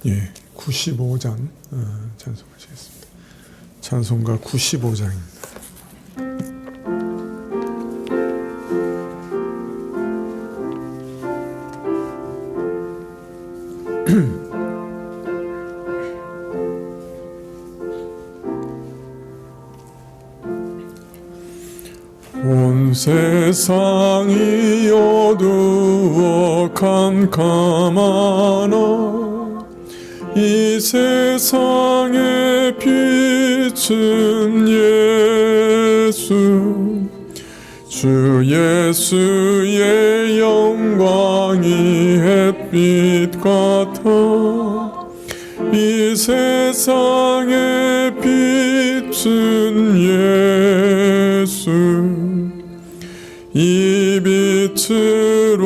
예, 95장 찬송하시겠습니다. 찬송가 95장입니다. 온 세상이 어두워 캄캄하나 이 세상의 빛은 예수, 주 예수의 영광이 햇빛 같아 이 세상의 빛은 예수, 이 빛으로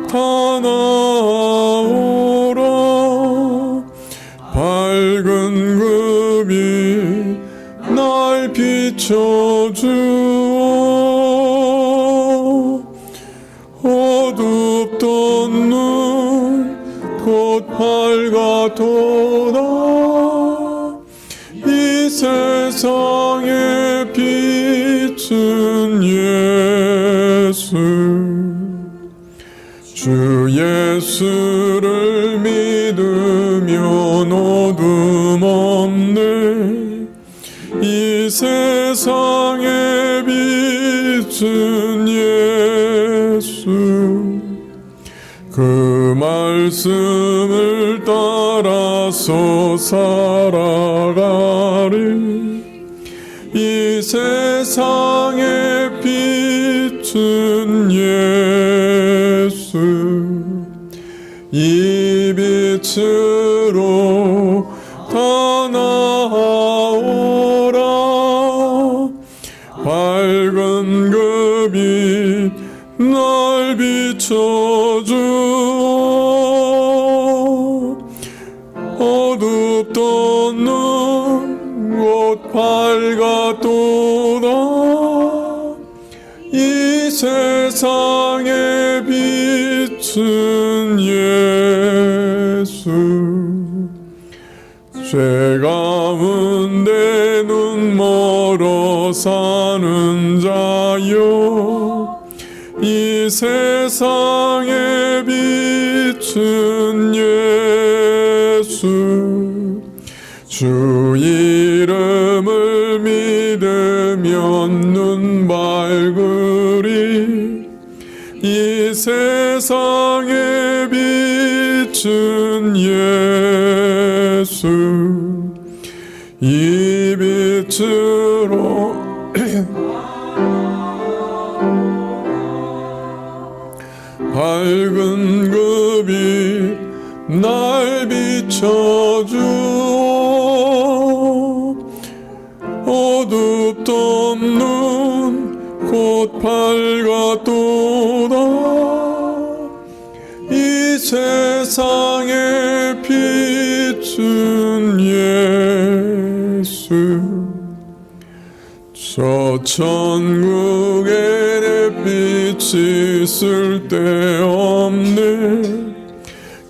다 나오라 밝은 그 빛 날 비춰주어 어둡던 눈 곧 밝아도다 이 세상의 빛은 예수, 주 예수를 믿으면 어둠 없네 이 세상의 빛은 예수, 그 말씀을 따라서 살아가리 이 세상의 빛은 예수, 이 빛으로 다 나오라 밝은 그 빛 날 비춰주어 어둡던 눈 곧 밝아도다 이 세상의 빛은 예수, 죄 가운데 눈 멀어 사는 자여 이 세상의 빛은 예수, 주 이름을 믿으면 눈 밝으리 이 세상의 빛은 예수, 이 빛으로 밝은 그 빛 날 비춰주어 어둡던 눈 곧 밝아도다 이 세상의 빛은 예수, 저 천국의 햇빛이 쓸데없네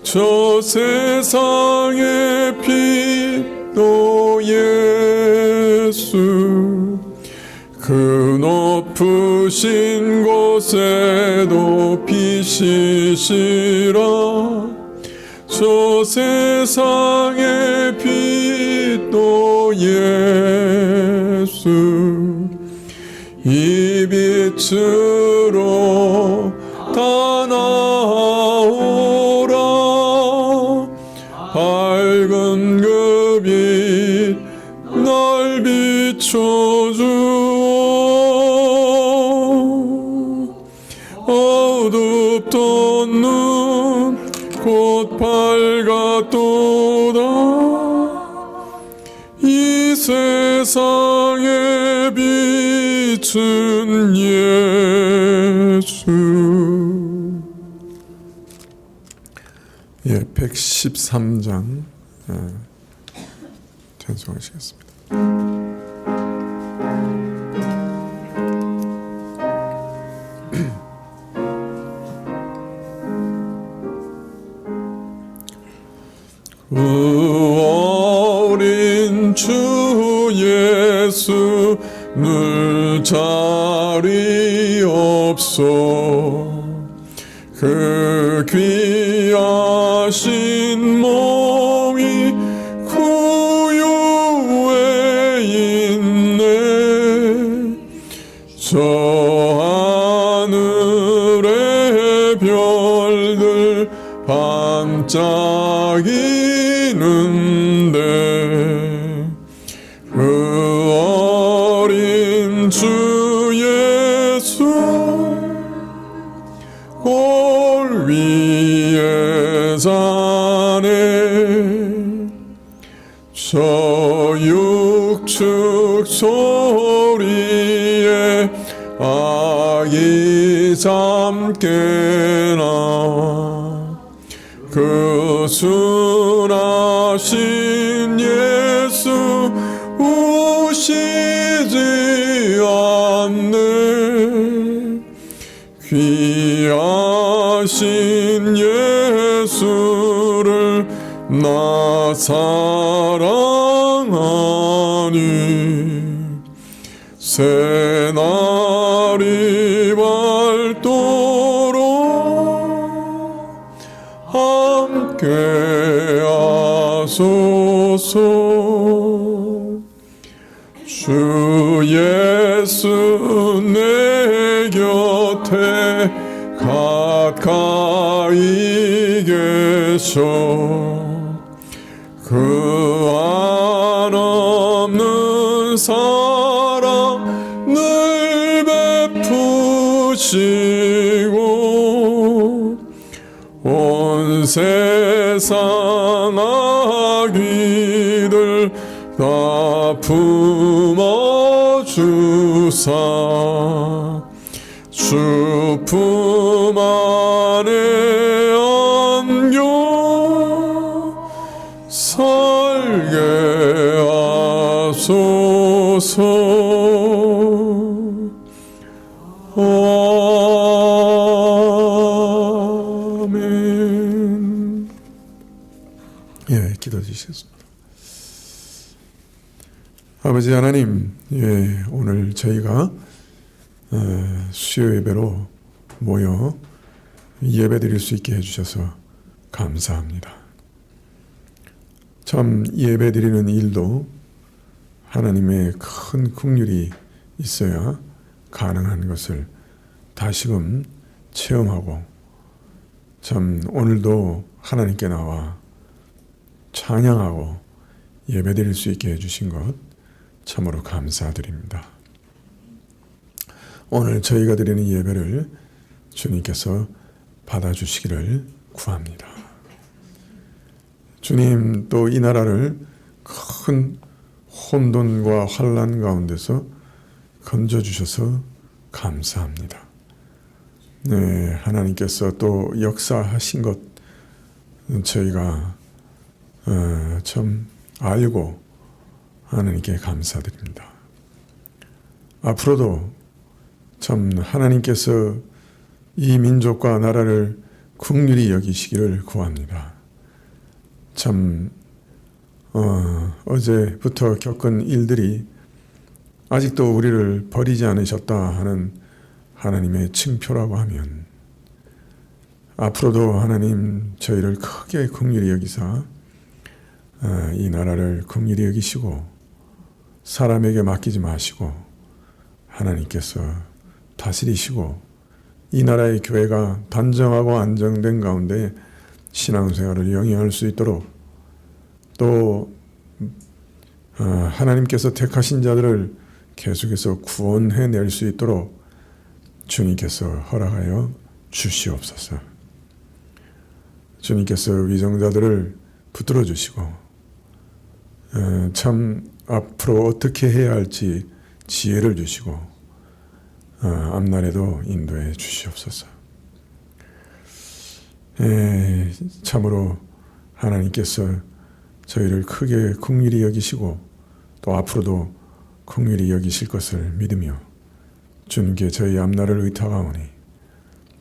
저 세상의 빛도 예수, 그 높으신 곳에도 빛이시라 저 세상의 빛도 예수, 이 빛으로 다 나오라 밝은 그 빛 날 비춰주어 어둡던 눈 곧 밝아도다 이 세상의 빛은 예수. 예, 113장 찬송하시겠습니다. 늘 자리 없소. 그 귀하신 몸이 구유에 있네. 저 하늘의 별들 반짝이는데 그 어린 주 예수 골 위에 사네. 저 육축 소리에 아기 잠 깨나. 그 순하신 예수 우시지 않네. 귀하신 예수를 나 사랑하니. 새날이 밝도록 함께 하소서. 주 예수 내 곁에 가까이 계셔. 그 한없는 사랑 늘 베푸시고 온 세상 악귀들 다 품어주사 주 품 안에 안겨 살게 하소서. 아멘. 예, 기도해 주시겠습니다. 아버지 하나님, 예, 오늘 저희가 수요 예배로 모여 예배 드릴 수 있게 해주셔서 감사합니다. 참 예배 드리는 일도 하나님의 큰 긍휼이 있어야 가능한 것을 다시금 체험하고, 참 오늘도 하나님께 나와 찬양하고 예배 드릴 수 있게 해주신 것 참으로 감사드립니다. 오늘 저희가 드리는 예배를 주님께서 받아주시기를 구합니다. 주님, 또 이 나라를 큰 혼돈과 환난 가운데서 건져주셔서 감사합니다. 네, 하나님께서 또 역사하신 것 저희가 참 알고 하나님께 감사드립니다. 앞으로도 참 하나님께서 이 민족과 나라를 긍휼히 여기시기를 구합니다. 참 어제부터 겪은 일들이 아직도 우리를 버리지 않으셨다 하는 하나님의 징표라고 하면, 앞으로도 하나님 저희를 크게 긍휼히 여기사 이 나라를 긍휼히 여기시고 사람에게 맡기지 마시고 하나님께서 다스리시고 이 나라의 교회가 단정하고 안정된 가운데 신앙생활을 영위할 수 있도록, 또 하나님께서 택하신 자들을 계속해서 구원해낼 수 있도록 주님께서 허락하여 주시옵소서. 주님께서 위정자들을 붙들어 주시고 참 앞으로 어떻게 해야 할지 지혜를 주시고 앞날에도 인도해 주시옵소서. 참으로 하나님께서 저희를 크게 긍휼히 여기시고 또 앞으로도 긍휼히 여기실 것을 믿으며 주님께 저희 앞날을 의탁하오니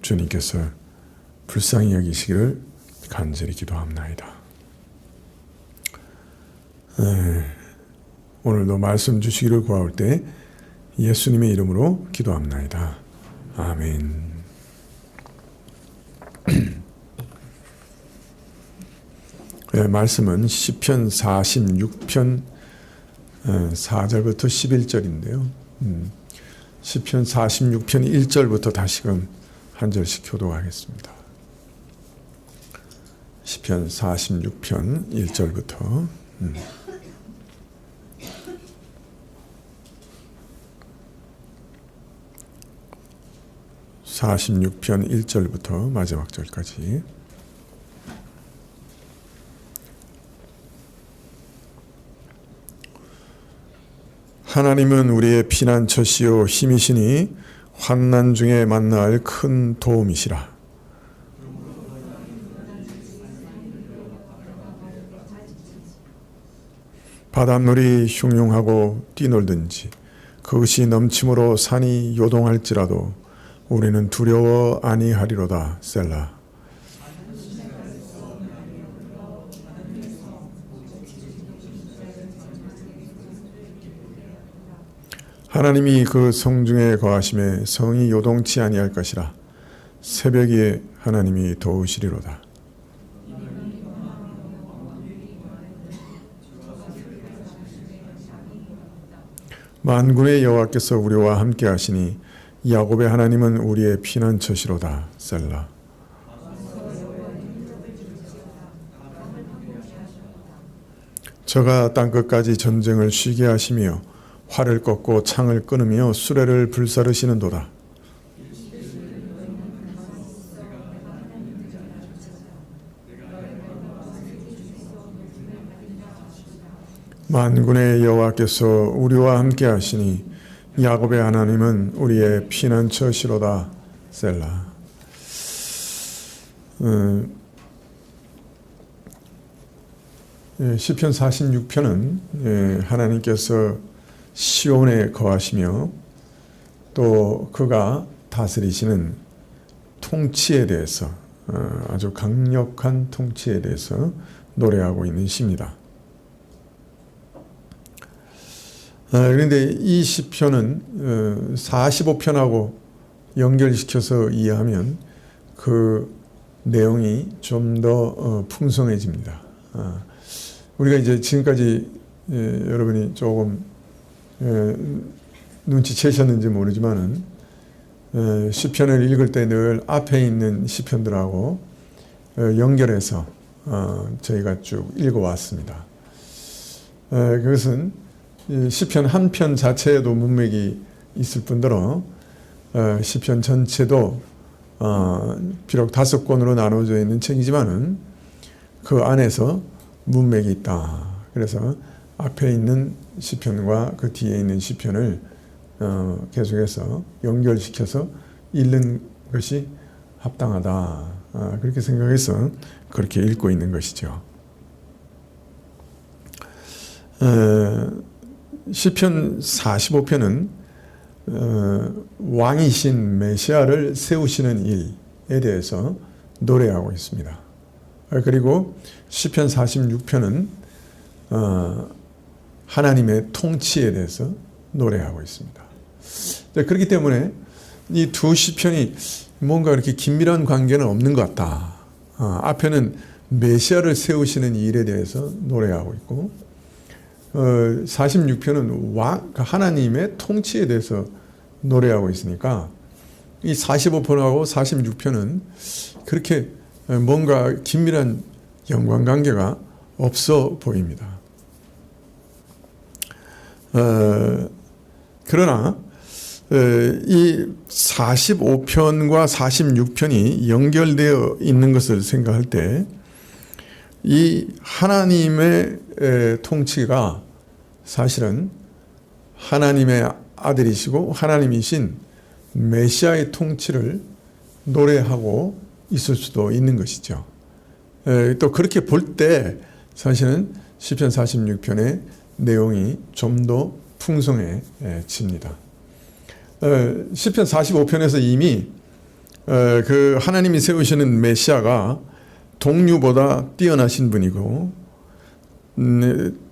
주님께서 불쌍히 여기시기를 간절히 기도합나이다. 오늘도 말씀 주시기를 구할 때 예수님의 이름으로 기도합나이다. 아멘. 네, 말씀은 시편 46편 4절부터 11절인데요. 시편 46편 1절부터 다시금 한 절씩 교독하겠습니다. 시편 46편 1절부터 46편 1절부터 마지막 절까지. 하나님은 우리의 피난처시요 힘이시니 환난 중에 만날 큰 도움이시라. 바닷물이 흉흉하고 뛰놀든지 그것이 넘침으로 산이 요동할지라도 우리는 두려워 아니하리로다. 셀라. 하나님이 그 성중에 거하심에 성이 요동치 아니할 것이라. 새벽에 하나님이 도우시리로다. 만군의 여호와께서 우리와 함께 하시니 야곱의 하나님은 우리의 피난처시로다. 셀라. 저가 땅끝까지 전쟁을 쉬게 하시며 활을 꺾고 창을 끊으며 수레를 불사르시는도다. 만군의 여호와께서 우리와 함께 하시니 야곱의 하나님은 우리의 피난처시로다. 셀라. 시편 46편은 하나님께서 시온에 거하시며 또 그가 다스리시는 통치에 대해서 아주 강력한 통치에 대해서 노래하고 있는 시입니다. 그런데 이 시편은 45편하고 연결시켜서 이해하면 그 내용이 좀 더 풍성해집니다. 우리가 이제 지금까지 여러분이 조금 눈치채셨는지 모르지만은 시편을 읽을 때 늘 앞에 있는 시편들하고 연결해서 저희가 쭉 읽어왔습니다. 그것은 시편 한 편 자체에도 문맥이 있을 뿐더러 시편 전체도 비록 5권으로 나눠져 있는 책이지만은 그 안에서 문맥이 있다. 그래서 앞에 있는 시편과 그 뒤에 있는 시편을 계속해서 연결시켜서 읽는 것이 합당하다. 그렇게 생각해서 그렇게 읽고 있는 것이죠. 시편 45편은 왕이신 메시아를 세우시는 일에 대해서 노래하고 있습니다. 그리고 시편 46편은 하나님의 통치에 대해서 노래하고 있습니다. 그렇기 때문에 이 두 시편이 뭔가 이렇게 긴밀한 관계는 없는 것 같다. 앞에는 메시아를 세우시는 일에 대해서 노래하고 있고 46편은 하나님의 통치에 대해서 노래하고 있으니까 이 45편하고 46편은 그렇게 뭔가 긴밀한 연관관계가 없어 보입니다. 그러나 이 45편과 46편이 연결되어 있는 것을 생각할 때 이 하나님의 통치가 사실은 하나님의 아들이시고 하나님이신 메시아의 통치를 노래하고 있을 수도 있는 것이죠. 또 그렇게 볼 때 사실은 시편 46편의 내용이 좀 더 풍성해집니다. 시편 45편에서 이미 그 하나님이 세우시는 메시아가 동류보다 뛰어나신 분이고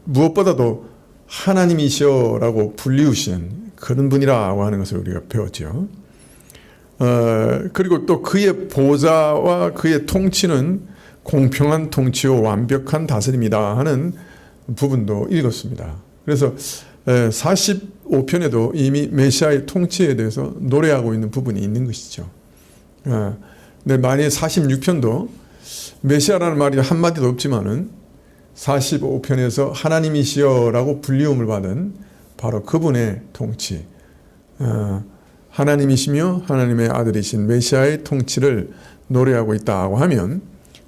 무엇보다도 하나님이시여라고 불리우신 그런 분이라고 하는 것을 우리가 배웠죠. 그리고 또 그의 보좌와 그의 통치는 공평한 통치요 완벽한 다스림이다 하는 부분도 읽었습니다. 그래서 45편에도 이미 메시아의 통치에 대해서 노래하고 있는 부분이 있는 것이죠. 근데 만약 46편도 메시아라는 말이 한마디도 없지만은 45편에서 하나님이시여라고 불리움을 받은 바로 그분의 통치, 하나님이시며 하나님의 아들이신 메시아의 통치를 노래하고 있다고 하면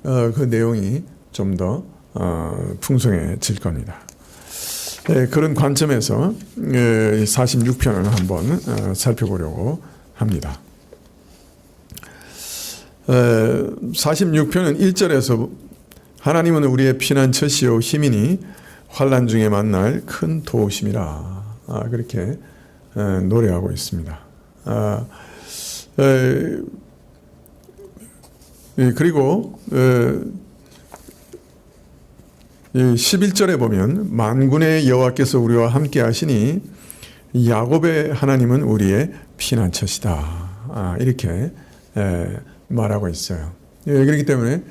그 내용이 좀 더 풍성해질 겁니다. 그런 관점에서 46편을 한번 살펴보려고 합니다. 46편은 1절에서 하나님은 우리의 피난처시요 힘이니 환난 중에 만날 큰 도우심이라 그렇게 노래하고 있습니다. 그리고 11절에 보면 만군의 여호와께서 우리와 함께 하시니 야곱의 하나님은 우리의 피난처시다 이렇게 말하고 있어요. 그렇기 때문에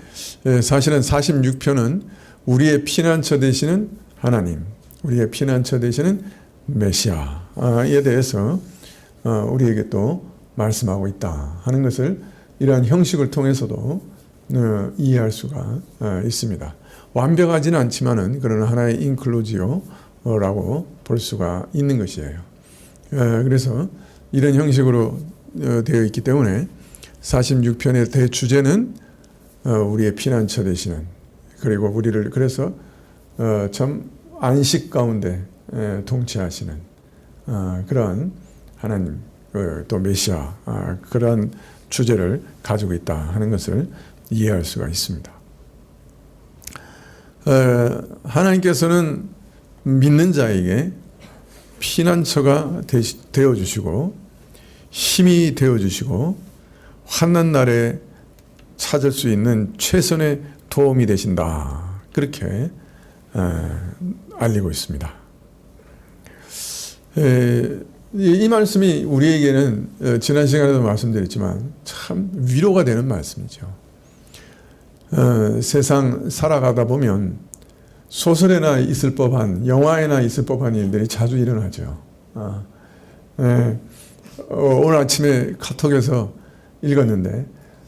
사실은 46편은 우리의 피난처 되시는 하나님, 우리의 피난처 되시는 메시아에 대해서 우리에게 또 말씀하고 있다 하는 것을 이러한 형식을 통해서도 이해할 수가 있습니다. 완벽하지는 않지만은 그런 하나의 인클루지오라고 볼 수가 있는 것이에요. 그래서 이런 형식으로 되어 있기 때문에 46편의 대주제는 우리의 피난처 되시는, 그리고 우리를 그래서 참 안식 가운데 통치하시는 그런 하나님, 또 메시아, 그런 주제를 가지고 있다 하는 것을 이해할 수가 있습니다. 하나님께서는 믿는 자에게 피난처가 되어주시고 힘이 되어주시고 환난 날에 찾을 수 있는 최선의 도움이 되신다 그렇게 알리고 있습니다. 이 말씀이 우리에게는 지난 시간에도 말씀드렸지만 참 위로가 되는 말씀이죠. 세상 살아가다 보면 소설에나 있을 법한, 영화에나 있을 법한 일들이 자주 일어나죠. 오늘 아침에 카톡에서 읽었는데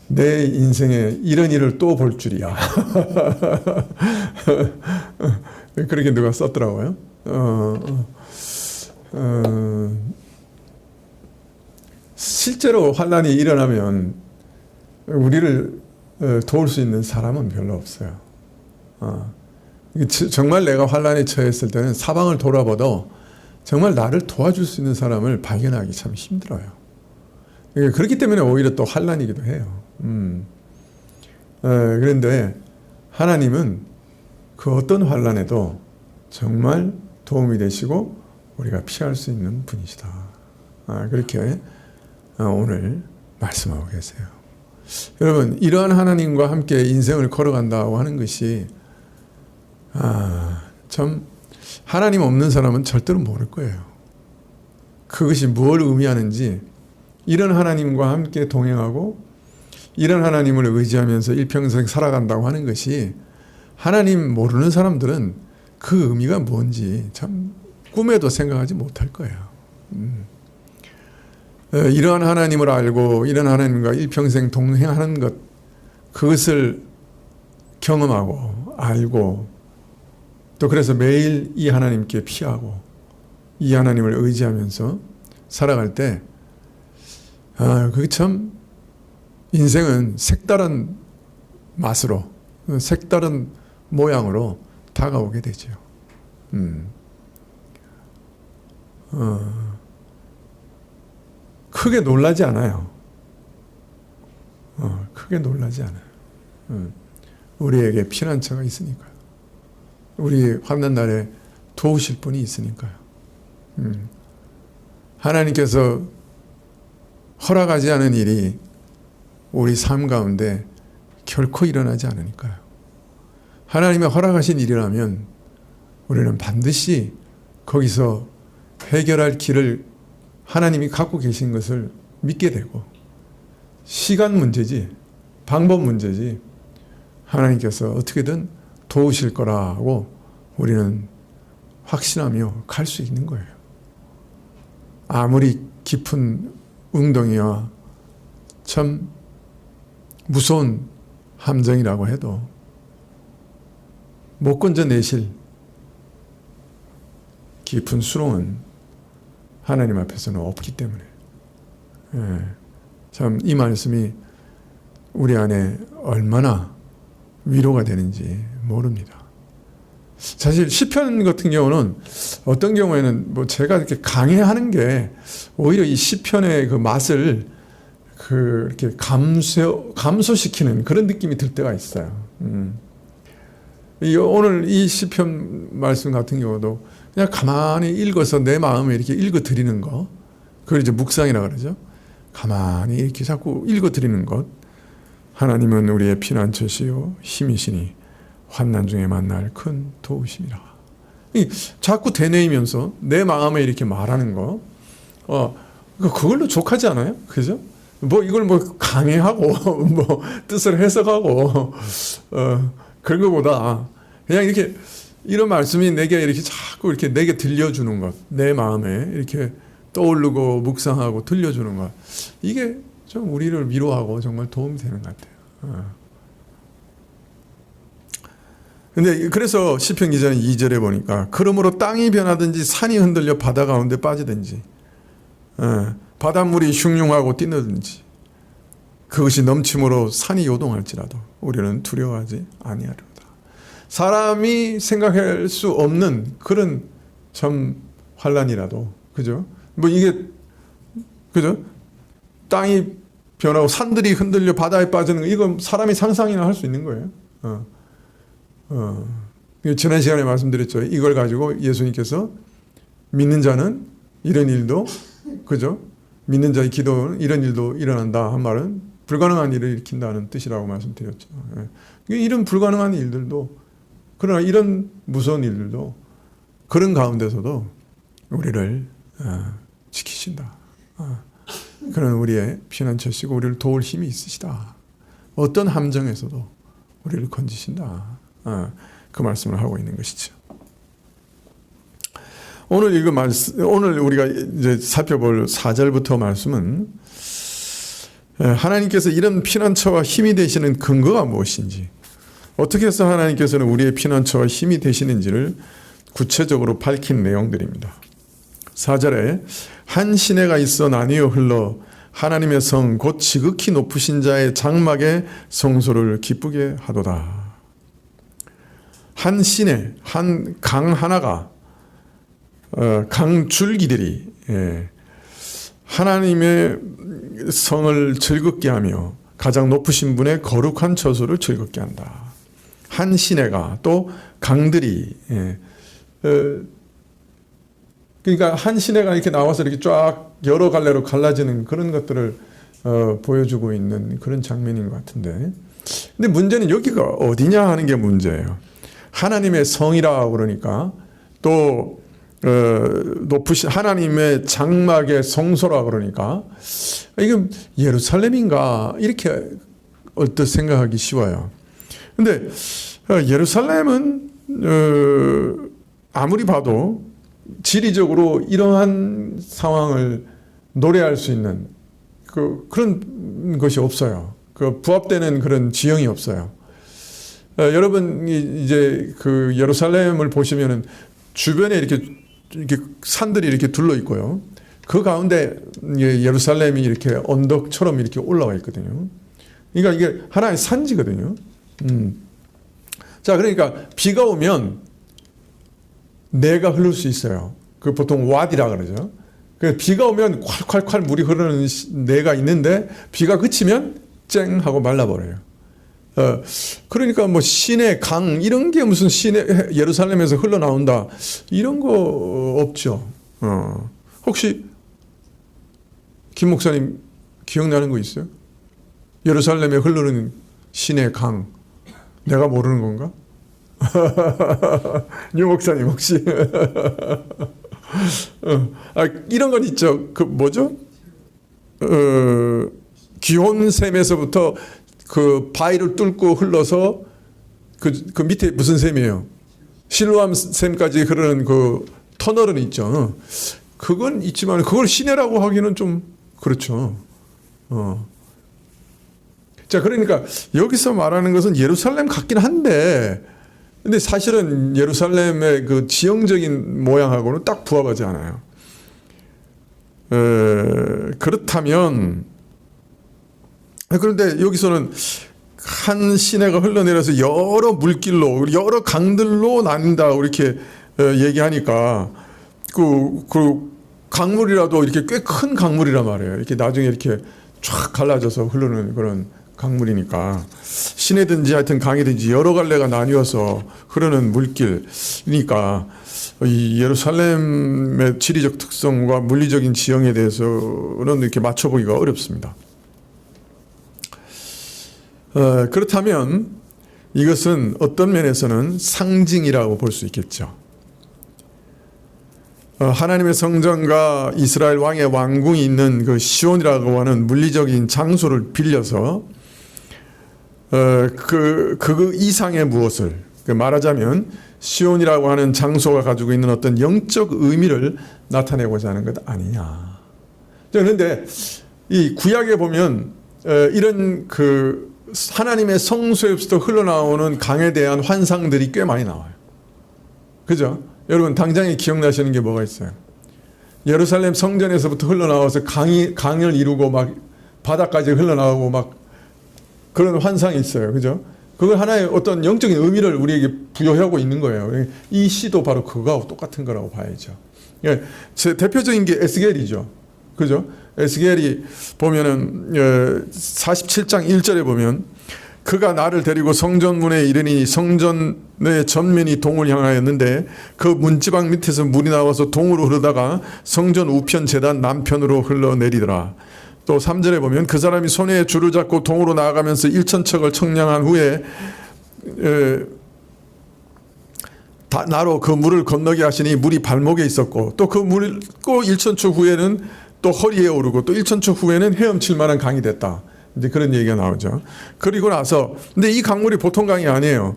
내 인생에 이런 일을 또 볼 줄이야. 그렇게 누가 썼더라고요. 실제로 환난이 일어나면 우리를 도울 수 있는 사람은 별로 없어요. 정말 내가 환난에 처했을 때는 사방을 돌아봐도 정말 나를 도와줄 수 있는 사람을 발견하기 참 힘들어요. 그렇기 때문에 오히려 또 환난이기도 해요. 그런데 하나님은 그 어떤 환난에도 정말 도움이 되시고 우리가 피할 수 있는 분이시다. 그렇게 오늘 말씀하고 계세요. 여러분, 이러한 하나님과 함께 인생을 걸어간다고 하는 것이 참 하나님 없는 사람은 절대로 모를 거예요. 그것이 뭘 의미하는지, 이런 하나님과 함께 동행하고 이런 하나님을 의지하면서 일평생 살아간다고 하는 것이 하나님 모르는 사람들은 그 의미가 뭔지 참 꿈에도 생각하지 못할 거예요. 이러한 하나님을 알고 이런 하나님과 일평생 동행하는 것, 그것을 경험하고 알고 또 그래서 매일 이 하나님께 피하고 이 하나님을 의지하면서 살아갈 때 그게 참 인생은 색다른 맛으로, 색다른 모양으로 다가오게 되죠. 크게 놀라지 않아요. 크게 놀라지 않아요. 우리에게 피난처가 있으니까요. 우리 환난 날에 도우실 분이 있으니까요. 하나님께서 허락하지 않은 일이 우리 삶 가운데 결코 일어나지 않으니까요. 하나님의 허락하신 일이라면 우리는 반드시 거기서 해결할 길을 하나님이 갖고 계신 것을 믿게 되고, 시간 문제지 방법 문제지 하나님께서 어떻게든 도우실 거라고 우리는 확신하며 갈 수 있는 거예요. 아무리 깊은 웅덩이와 참 무서운 함정이라고 해도 못 건져내실 깊은 수렁은 하나님 앞에서는 없기 때문에, 참 이 말씀이 우리 안에 얼마나 위로가 되는지 모릅니다. 사실 시편 같은 경우는 어떤 경우에는 뭐 제가 이렇게 강해하는 게 오히려 이 시편의 그 맛을 이렇게 감소시키는 그런 느낌이 들 때가 있어요. 오늘 이 시편 말씀 같은 경우도 그냥 가만히 읽어서 내 마음에 이렇게 읽어 드리는 거, 그걸 이제 묵상이라 그러죠. 가만히 이렇게 자꾸 읽어 드리는 것. 하나님은 우리의 피난처시요 힘이시니 환난 중에 만날 큰 도우심이라. 자꾸 되뇌이면서 내 마음에 이렇게 말하는 거, 그걸로 족하지 않아요? 그죠? 뭐 이걸 뭐 강해하고 뭐 뜻을 해석하고 그런 것보다 그냥 이렇게 이런 말씀이 내게 이렇게 자꾸 이렇게 내게 들려주는 것, 내 마음에 이렇게 떠오르고 묵상하고 들려주는 것, 이게 좀 우리를 위로하고 정말 도움이 되는 것 같아요. 근데 그래서 시편 기자는 2절에 보니까 그러므로 땅이 변하든지 산이 흔들려 바다 가운데 빠지든지 바닷물이 흉흉하고 뛰노든지 그것이 넘침으로 산이 요동할지라도 우리는 두려워하지 아니하리로다. 사람이 생각할 수 없는 그런 참 환란이라도, 그죠? 뭐 이게, 그죠? 땅이 변하고 산들이 흔들려 바다에 빠지는 거, 이건 사람이 상상이나 할 수 있는 거예요. 지난 시간에 말씀드렸죠. 이걸 가지고 예수님께서 믿는 자는 이런 일도, 그죠? 믿는 자의 기도는 이런 일도 일어난다 한 말은 불가능한 일을 일으킨다는 뜻이라고 말씀드렸죠. 이런 불가능한 일들도, 그러나 이런 무서운 일들도 그런 가운데서도 우리를 지키신다. 그런 우리의 피난처시고 우리를 도울 힘이 있으시다. 어떤 함정에서도 우리를 건지신다. 그 말씀을 하고 있는 것이죠. 오늘 우리가 이제 살펴볼 4절부터 말씀은 하나님께서 이런 피난처와 힘이 되시는 근거가 무엇인지, 어떻게 해서 하나님께서는 우리의 피난처와 힘이 되시는지를 구체적으로 밝힌 내용들입니다. 4절에 한 시내가 있어 나뉘어 흘러 하나님의 성 곧 지극히 높으신 자의 장막에 성소를 기쁘게 하도다. 한 시내, 한 강 하나가, 강 줄기들이 하나님의 성을 즐겁게 하며 가장 높으신 분의 거룩한 처소를 즐겁게 한다. 한 시내가, 또 강들이, 그러니까 한 시내가 이렇게 나와서 이렇게 쫙 여러 갈래로 갈라지는 그런 것들을 보여주고 있는 그런 장면인 것 같은데, 근데 문제는 여기가 어디냐 하는 게 문제예요. 하나님의 성이라 그러니까, 또 높으신 하나님의 장막의 성소라 그러니까 이게 예루살렘인가 이렇게 얼뜻 생각하기 쉬워요. 근데 예루살렘은 아무리 봐도 지리적으로 이러한 상황을 노래할 수 있는 그런 것이 없어요. 부합되는 그런 지형이 없어요. 여러분 이제 그 예루살렘을 보시면은 주변에 이렇게 산들이 이렇게 둘러 있고요. 그 가운데 예루살렘이 이렇게 언덕처럼 이렇게 올라와 있거든요. 그러니까 이게 하나의 산지거든요. 자, 그러니까 비가 오면 내가 흐를 수 있어요. 그 보통 와디라 그러죠. 비가 오면 콸콸콸 물이 흐르는 내가 있는데 비가 그치면 쨍 하고 말라버려요. 그러니까 뭐 시내, 강 이런 게 무슨 시내 예루살렘에서 흘러나온다 이런 거 없죠. 혹시 김 목사님 기억나는 거 있어요? 예루살렘에 흐르는 시내 강 내가 모르는 건가? 유 목사님 혹시 이런 건 있죠. 그 뭐죠? 기혼샘에서부터 그 바위를 뚫고 흘러서 그 밑에 무슨 샘이에요? 실로암 샘까지 흐르는 그 터널은 있죠. 그건 있지만 그걸 시내라고 하기는 좀 그렇죠. 자, 그러니까 여기서 말하는 것은 예루살렘 같긴 한데, 근데 사실은 예루살렘의 그 지형적인 모양하고는 딱 부합하지 않아요. 그렇다면, 그런데 여기서는 한 시내가 흘러내려서 여러 물길로, 여러 강들로 나뉜다, 이렇게 얘기하니까, 그 강물이라도 이렇게 꽤 큰 강물이란 말이에요. 이렇게 나중에 이렇게 쫙 갈라져서 흐르는 그런 강물이니까, 시내든지 하여튼 강이든지 여러 갈래가 나뉘어서 흐르는 물길이니까 이 예루살렘의 지리적 특성과 물리적인 지형에 대해서는 이렇게 맞춰보기가 어렵습니다. 그렇다면 이것은 어떤 면에서는 상징이라고 볼 수 있겠죠. 하나님의 성전과 이스라엘 왕의 왕궁이 있는 그 시온이라고 하는 물리적인 장소를 빌려서 그 이상의 무엇을, 말하자면 시온이라고 하는 장소가 가지고 있는 어떤 영적 의미를 나타내고자 하는 것 아니냐. 그런데 이 구약에 보면 이런 그 하나님의 성소에서부터 흘러나오는 강에 대한 환상들이 꽤 많이 나와요. 그죠? 여러분 당장에 기억나시는 게 뭐가 있어요? 예루살렘 성전에서부터 흘러나와서 강을 이루고 막 바다까지 흘러나오고 막 그런 환상이 있어요. 그죠? 그걸 하나의 어떤 영적인 의미를 우리에게 부여하고 있는 거예요. 이 시도 바로 그거하고 똑같은 거라고 봐야죠. 제 대표적인 게 에스겔이죠. 그죠? 에스겔이 보면은 47장 1절에 보면 그가 나를 데리고 성전문에 이르니 성전의 전면이 동을 향하였는데 그 문지방 밑에서 물이 나와서 동으로 흐르다가 성전 우편 제단 남편으로 흘러내리더라. 또 3절에 보면 그 사람이 손에 줄을 잡고 동으로 나아가면서 1,000척을 청량한 후에 나로 그 물을 건너게 하시니 물이 발목에 있었고 또 그 물이 1,000척 후에는 또 허리에 오르고 또 1,000척 후에는 헤엄칠 만한 강이 됐다. 이제 그런 얘기가 나오죠. 그리고 나서 근데 이 강물이 보통 강이 아니에요.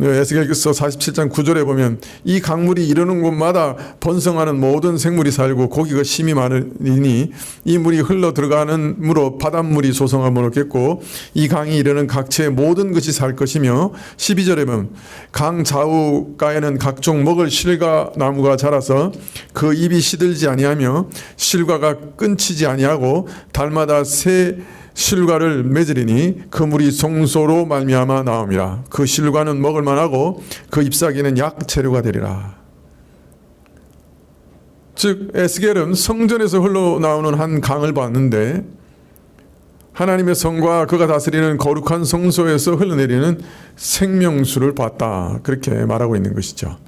에스겔서 47장 9절에 보면 이 강물이 이르는 곳마다 번성하는 모든 생물이 살고 고기가 심이 많으니 이 물이 흘러 들어가는 무로 바닷물이 소성함을 얻겠고 이 강이 이르는 각처의 모든 것이 살 것이며 12절에 보면 강 좌우가에는 각종 먹을 실과 나무가 자라서 그 잎이 시들지 아니하며 실과가 끊치지 아니하고 달마다 새 실과를 맺으리니 그 물이 성소로 말미암아 나옵니다. 그 실과는 먹을 만하고 그 잎사귀는 약 재료가 되리라. 즉 에스겔은 성전에서 흘러나오는 한 강을 봤는데 하나님의 성과 그가 다스리는 거룩한 성소에서 흘러내리는 생명수를 봤다. 그렇게 말하고 있는 것이죠.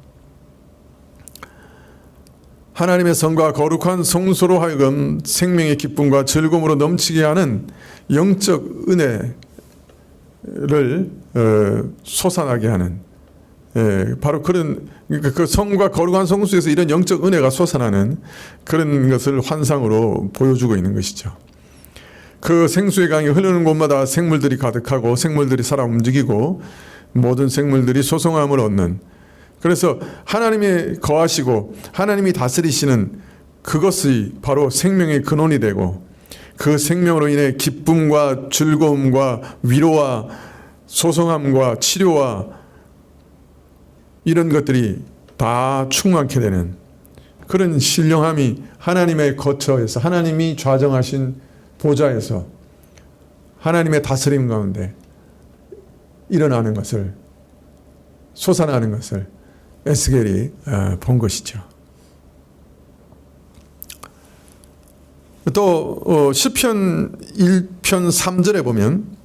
하나님의 성과 거룩한 성소로 하여금 생명의 기쁨과 즐거움으로 넘치게 하는 영적 은혜를 솟아나게 하는 바로 그런 그 성과 거룩한 성소에서 이런 영적 은혜가 솟아나는 그런 것을 환상으로 보여주고 있는 것이죠. 그 생수의 강이 흐르는 곳마다 생물들이 가득하고 생물들이 살아 움직이고 모든 생물들이 소성함을 얻는, 그래서 하나님이 거하시고 하나님이 다스리시는 그것이 바로 생명의 근원이 되고 그 생명으로 인해 기쁨과 즐거움과 위로와 소성함과 치료와 이런 것들이 다 충만케 되는 그런 신령함이 하나님의 거처에서, 하나님이 좌정하신 보좌에서 하나님의 다스림 가운데 일어나는 것을, 솟아나는 것을 에스겔이 본 것이죠. 또 시편 1편 3절에 보면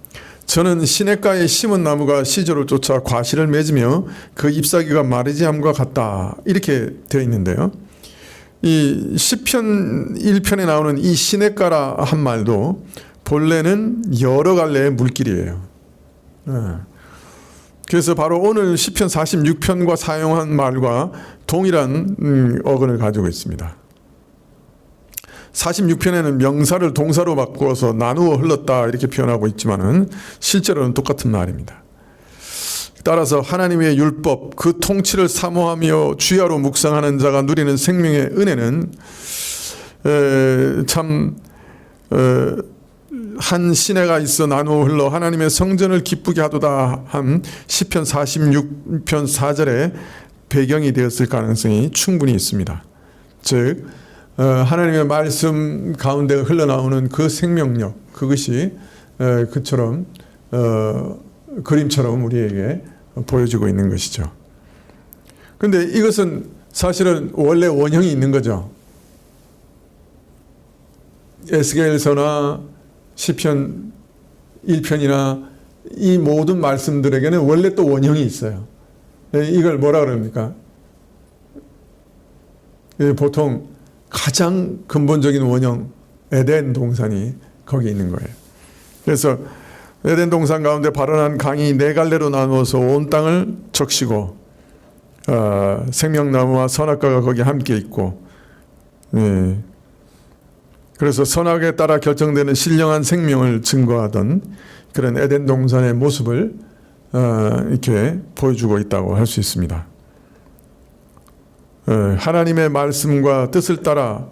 저는 시냇가에 심은 나무가 시조를 쫓아 과실을 맺으며 그 잎사귀가 마르지 않음과 같다, 이렇게 되어 있는데요. 이 시편 1편에 나오는 이 시냇가라 한 말도 본래는 여러 갈래의 물길이에요. 그래서 바로 오늘 시편 46편과 사용한 말과 동일한 어근을 가지고 있습니다. 46편에는 명사를 동사로 바꾸어서 나누어 흘렀다 이렇게 표현하고 있지만은 실제로는 똑같은 말입니다. 따라서 하나님의 율법, 그 통치를 사모하며 주야로 묵상하는 자가 누리는 생명의 은혜는 한 시내가 있어 나누어 흘러 하나님의 성전을 기쁘게 하도다 한 시편 46편 4절의 배경이 되었을 가능성이 충분히 있습니다. 즉 하나님의 말씀 가운데 흘러나오는 그 생명력, 그것이 그처럼 그림처럼 우리에게 보여지고 있는 것이죠. 그런데 이것은 사실은 원래 원형이 있는 거죠. 에스겔서나 시편 1편이나 이 모든 말씀들에게는 원래 또 원형이 있어요. 이걸 뭐라 그럽니까? 보통 가장 근본적인 원형 에덴 동산이 거기 있는 거예요. 그래서 에덴 동산 가운데 발원한 강이 네 갈래로 나누어서 온 땅을 적시고 생명나무와 선악과가 거기 함께 있고, 그래서 선악에 따라 결정되는 신령한 생명을 증거하던 그런 에덴 동산의 모습을 이렇게 보여주고 있다고 할 수 있습니다. 하나님의 말씀과 뜻을 따라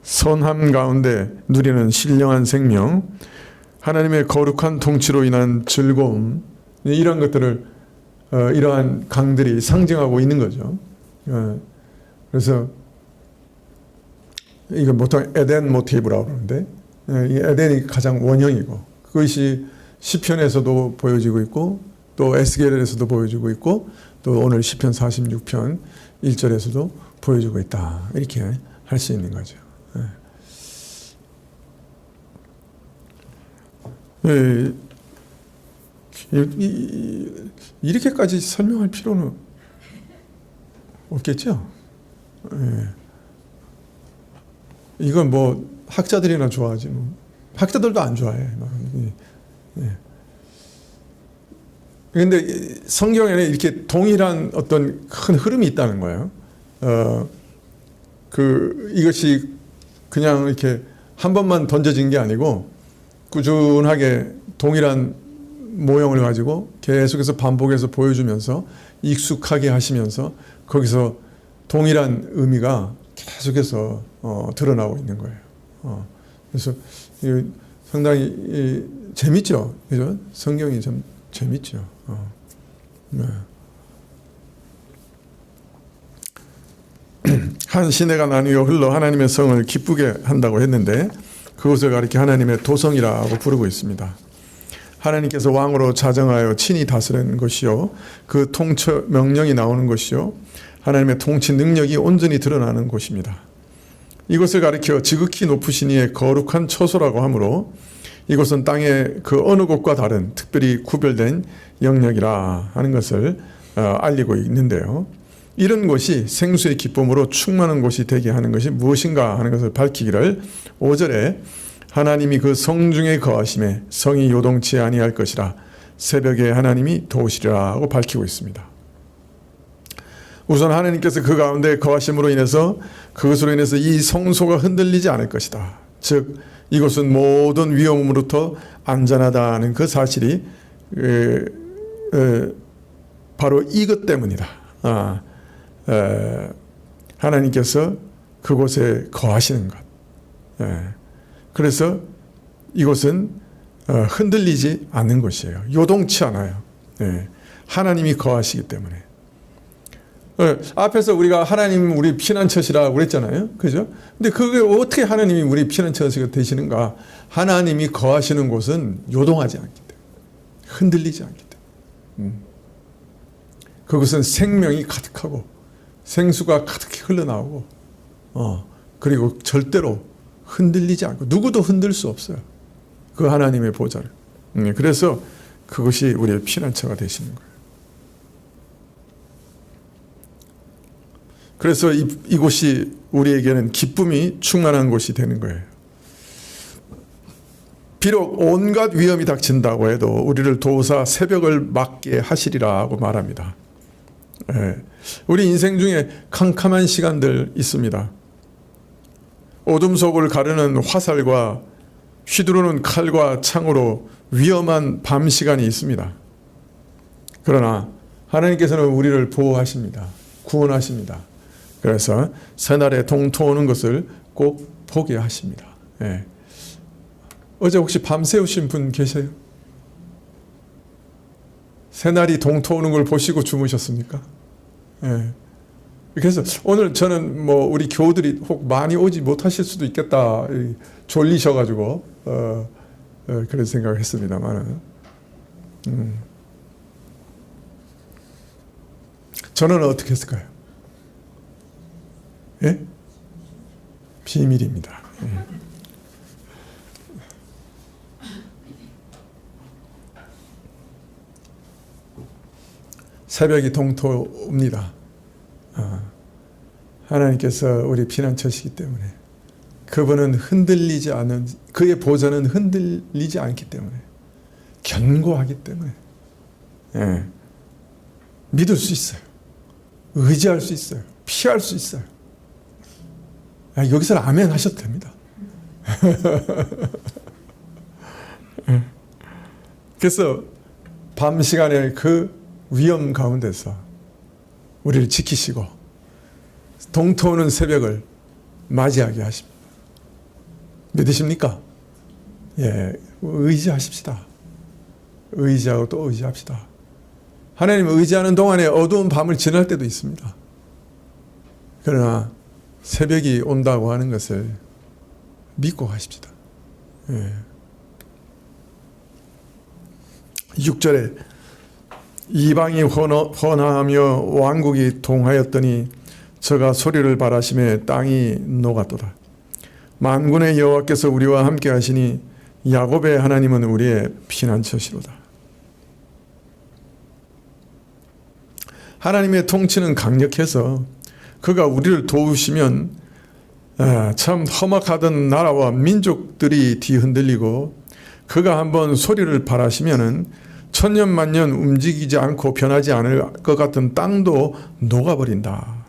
선함 가운데 누리는 신령한 생명, 하나님의 거룩한 통치로 인한 즐거움, 이런 것들을 이러한 강들이 상징하고 있는 거죠. 그래서 이건 보통 에덴 모티브라고 그러는데, 이 에덴이 가장 원형이고 그것이 시편에서도 보여지고 있고 또 에스겔에서도 보여지고 있고 또 오늘 시편 46편 1절에서도 보여주고 있다, 이렇게 할 수 있는 거죠. 이렇게까지 설명할 필요는 없겠죠. 이건 뭐 학자들이나 좋아하지, 뭐 학자들도 안 좋아해. 그런데 성경에는 이렇게 동일한 어떤 큰 흐름이 있다는 거예요. 이것이 그냥 이렇게 한 번만 던져진 게 아니고 꾸준하게 동일한 모형을 가지고 계속해서 반복해서 보여주면서 익숙하게 하시면서 거기서 동일한 의미가 계속해서 드러나고 있는 거예요. 그래서 상당히 재밌죠, 그죠? 성경이 좀 재밌죠. 한 시내가 나뉘어 흘러 하나님의 성을 기쁘게 한다고 했는데 그것을 가리켜 하나님의 도성이라고 부르고 있습니다. 하나님께서 왕으로 자정하여 친히 다스리는 것이요, 그 통처 명령이 나오는 것이요, 하나님의 통치 능력이 온전히 드러나는 곳입니다. 이것을 가리켜 지극히 높으신 이의 거룩한 처소라고 하므로 이것은 땅의 그 어느 곳과 다른 특별히 구별된 영역이라 하는 것을 알리고 있는데요. 이런 곳이 생수의 기쁨으로 충만한 곳이 되게 하는 것이 무엇인가 하는 것을 밝히기를 5절에 하나님이 그 성중에 거하심에 성이 요동치 아니할 것이라 새벽에 하나님이 도우시리라 하고 밝히고 있습니다. 우선 하나님께서 그 가운데 거하심으로 인해서 그것으로 인해서 이 성소가 흔들리지 않을 것이다. 즉 이것은 모든 위험으로부터 안전하다는 그 사실이 바로 이것 때문이다. 하나님께서 그곳에 거하시는 것. 그래서 이곳은 흔들리지 않는 것이에요. 요동치 않아요. 하나님이 거하시기 때문에. 앞에서 우리가 하나님 우리 피난처시라고 그랬잖아요. 그죠? 근데 그게 어떻게 하나님이 우리 피난처시가 되시는가? 하나님이 거하시는 곳은 요동하지 않기 때문에, 흔들리지 않기 때문에. 그것은 생명이 가득하고 생수가 가득히 흘러나오고 그리고 절대로 흔들리지 않고 누구도 흔들 수 없어요. 그 하나님의 보좌를. 그래서 그것이 우리의 피난처가 되시는 거예요. 그래서 이곳이 우리에게는 기쁨이 충만한 곳이 되는 거예요. 비록 온갖 위험이 닥친다고 해도 우리를 도우사 새벽을 맞게 하시리라 고 말합니다. 예. 우리 인생 중에 캄캄한 시간들 있습니다. 어둠 속을 가르는 화살과 휘두르는 칼과 창으로 위험한 밤 시간이 있습니다. 그러나 하나님께서는 우리를 보호하십니다. 구원하십니다. 그래서 새날에 동토하는 것을 꼭 보게 하십니다. 예. 어제 혹시 밤새우신 분 계세요? 새날이 동토하는 걸 보시고 주무셨습니까? 예. 그래서 오늘 저는 뭐 우리 교우들이 혹 많이 오지 못하실 수도 있겠다 졸리셔가지고 그런 생각을 했습니다만 저는 어떻게 했을까요? 예? 비밀입니다. 예. 새벽이 동토입니다. 하나님께서 우리 피난처시기 때문에 그분은 흔들리지 않은 그의 보좌는 흔들리지 않기 때문에 견고하기 때문에 예. 믿을 수 있어요. 의지할 수 있어요. 피할 수 있어요. 여기서는 아멘 하셔도 됩니다. 그래서 밤 시간에 그 위험 가운데서 우리를 지키시고 동토하는 새벽을 맞이하게 하십니다. 믿으십니까? 예, 의지하십시다. 의지하고 또 의지합시다. 하나님을 의지하는 동안에 어두운 밤을 지날 때도 있습니다. 그러나 새벽이 온다고 하는 것을 믿고 가십시다. 예. 6절에 이방이 헌화하며 왕국이 동하였더니 저가 소리를 발하심에 땅이 녹았도다. 만군의 여호와께서 우리와 함께 하시니 야곱의 하나님은 우리의 피난처시로다. 하나님의 통치는 강력해서 그가 우리를 도우시면 참 험악하던 나라와 민족들이 뒤흔들리고 그가 한번 소리를 발하시면은 천년만년 움직이지 않고 변하지 않을 것 같은 땅도 녹아버린다.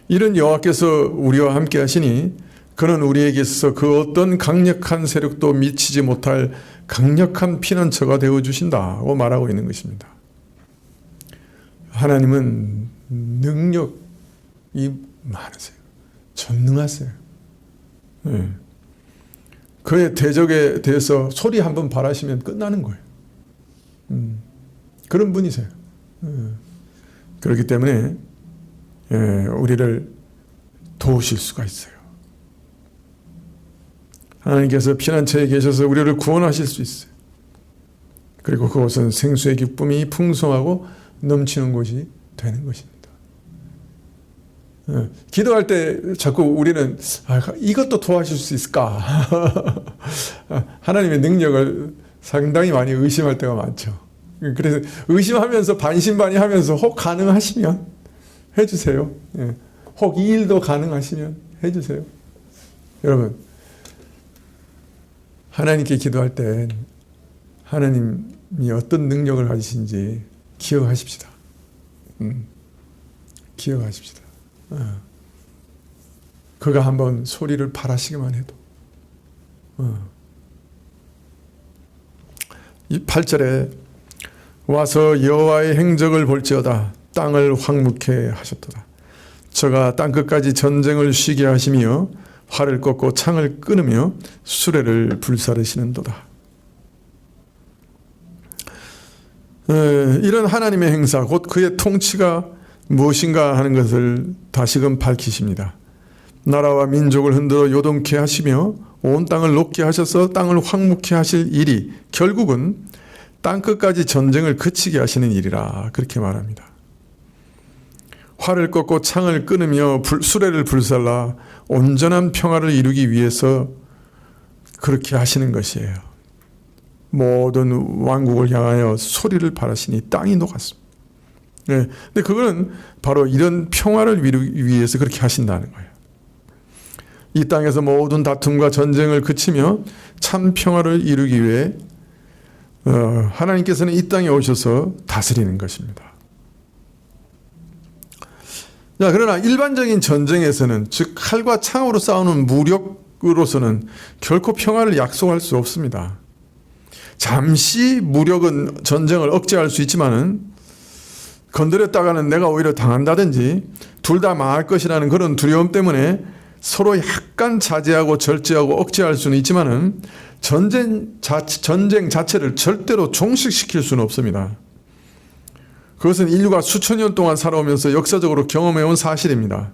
이런 여호와께서 우리와 함께 하시니 그는 우리에게 있어서 그 어떤 강력한 세력도 미치지 못할 강력한 피난처가 되어주신다고 말하고 있는 것입니다. 하나님은 능력이 많으세요. 전능하세요. 네. 그의 대적에 대해서 소리 한번 발하시면 끝나는 거예요. 그런 분이세요. 그렇기 때문에 우리를 도우실 수가 있어요. 하나님께서 피난처에 계셔서 우리를 구원하실 수 있어요. 그리고 그곳은 생수의 기쁨이 풍성하고 넘치는 곳이 되는 것입니다. 기도할 때 자꾸 우리는 이것도 도와줄 수 있을까? 하나님의 능력을 상당히 많이 의심할 때가 많죠. 그래서 의심하면서 반신반의하면서 혹 가능하시면 해주세요. 혹 이 일도 가능하시면 해주세요. 여러분, 하나님께 기도할 때 하나님이 어떤 능력을 가지신지 기억하십시다. 기억하십시다. 그가 한번 소리를 발하시기만 해도 이 8절에 와서 여호와의 행적을 볼지어다 땅을 황무케 하셨도다. 저가 땅끝까지 전쟁을 쉬게 하시며 활을 꺾고 창을 끊으며 수레를 불사르시는도다. 이런 하나님의 행사 곧 그의 통치가 무엇인가 하는 것을 다시금 밝히십니다. 나라와 민족을 흔들어 요동케 하시며 온 땅을 녹게 하셔서 땅을 황무케 하실 일이 결국은 땅끝까지 전쟁을 그치게 하시는 일이라 그렇게 말합니다. 활을 꺾고 창을 끊으며 수레를 불살라 온전한 평화를 이루기 위해서 그렇게 하시는 것이에요. 모든 왕국을 향하여 소리를 발하시니 땅이 녹았습니다. 네, 근데 그거는 바로 이런 평화를 이루기 위해서 그렇게 하신다는 거예요. 이 땅에서 모든 다툼과 전쟁을 그치며 참 평화를 이루기 위해 하나님께서는 이 땅에 오셔서 다스리는 것입니다. 자, 그러나 일반적인 전쟁에서는, 즉 칼과 창으로 싸우는 무력으로서는 결코 평화를 약속할 수 없습니다. 잠시 무력은 전쟁을 억제할 수 있지만은 건드렸다가는 내가 오히려 당한다든지 둘 다 망할 것이라는 그런 두려움 때문에 서로 약간 자제하고 절제하고 억제할 수는 있지만은 전쟁 자체를 절대로 종식시킬 수는 없습니다. 그것은 인류가 수천 년 동안 살아오면서 역사적으로 경험해온 사실입니다.